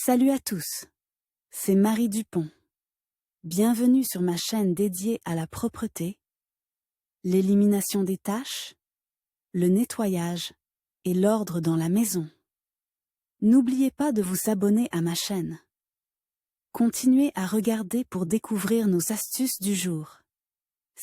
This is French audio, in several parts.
Salut à tous, c'est Marie Dupont. Bienvenue sur ma chaîne dédiée à la propreté, l'élimination des taches, le nettoyage et l'ordre dans la maison. N'oubliez pas de vous abonner à ma chaîne. Continuez à regarder pour découvrir nos astuces du jour.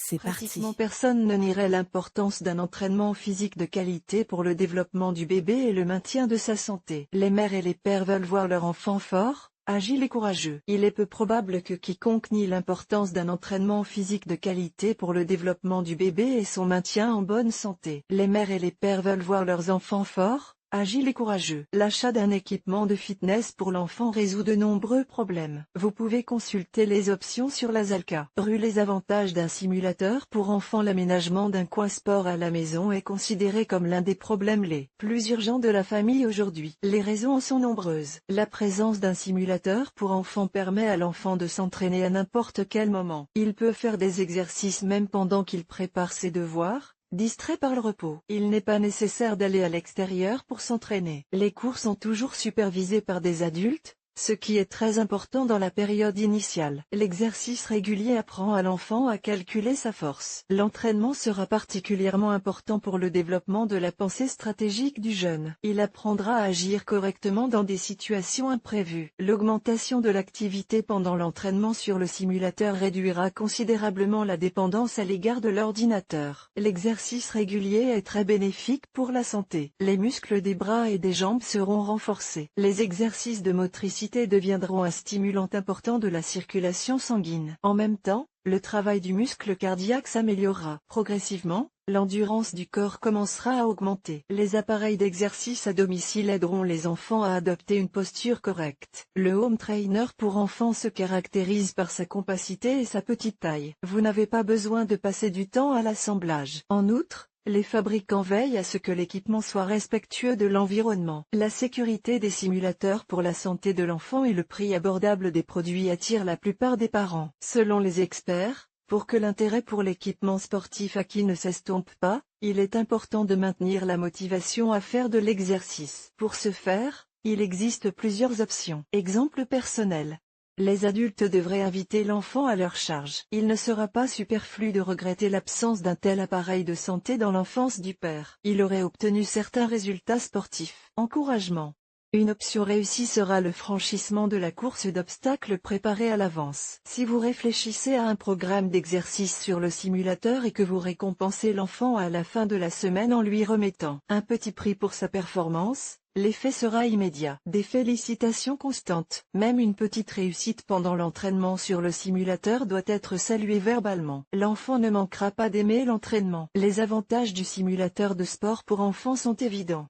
C'est Pratiquement parti. personne ne nierait l'importance d'un entraînement physique de qualité pour le développement du bébé et le maintien de sa santé. Les mères et les pères veulent voir leur enfant fort, agile et courageux. Il est peu probable que quiconque nie l'importance d'un entraînement physique de qualité pour le développement du bébé et son maintien en bonne santé. Les mères et les pères veulent voir leurs enfants forts, agiles et courageux. L'achat d'un équipement de fitness pour l'enfant résout de nombreux problèmes. Vous pouvez consulter les options sur la Zalka. Les avantages d'un simulateur pour enfants. L'aménagement d'un coin sport à la maison est considéré comme l'un des problèmes les plus urgents de la famille aujourd'hui. Les raisons en sont nombreuses. La présence d'un simulateur pour enfants permet à l'enfant de s'entraîner à n'importe quel moment. Il peut faire des exercices même pendant qu'il prépare ses devoirs, distrait par le repos. Il n'est pas nécessaire d'aller à l'extérieur pour s'entraîner. Les cours sont toujours supervisés par des adultes, ce qui est très important dans la période initiale. L'exercice régulier apprend à l'enfant à calculer sa force. L'entraînement sera particulièrement important pour le développement de la pensée stratégique du jeune. Il apprendra à agir correctement dans des situations imprévues. L'augmentation de l'activité pendant l'entraînement sur le simulateur réduira considérablement la dépendance à l'égard de l'ordinateur. L'exercice régulier est très bénéfique pour la santé. Les muscles des bras et des jambes seront renforcés. Les exercices de motricité deviendront un stimulant important de la circulation sanguine. En même temps, le travail du muscle cardiaque s'améliorera. Progressivement, l'endurance du corps commencera à augmenter. Les appareils d'exercice à domicile aideront les enfants à adopter une posture correcte. Le home trainer pour enfants se caractérise par sa compacité et sa petite taille. Vous n'avez pas besoin de passer du temps à l'assemblage. En outre, les fabricants veillent à ce que l'équipement soit respectueux de l'environnement. La sécurité des simulateurs pour la santé de l'enfant et le prix abordable des produits attirent la plupart des parents. Selon les experts, pour que l'intérêt pour l'équipement sportif acquis ne s'estompe pas, il est important de maintenir la motivation à faire de l'exercice. Pour ce faire, il existe plusieurs options. Exemple personnel. Les adultes devraient inviter l'enfant à leur charge. Il ne sera pas superflu de regretter l'absence d'un tel appareil de santé dans l'enfance du père. Il aurait obtenu certains résultats sportifs. Encouragement. Une option réussie sera le franchissement de la course d'obstacles préparée à l'avance. Si vous réfléchissez à un programme d'exercice sur le simulateur et que vous récompensez l'enfant à la fin de la semaine en lui remettant un petit prix pour sa performance, l'effet sera immédiat. Des félicitations constantes. Même une petite réussite pendant l'entraînement sur le simulateur doit être saluée verbalement. L'enfant ne manquera pas d'aimer l'entraînement. Les avantages du simulateur de sport pour enfants sont évidents.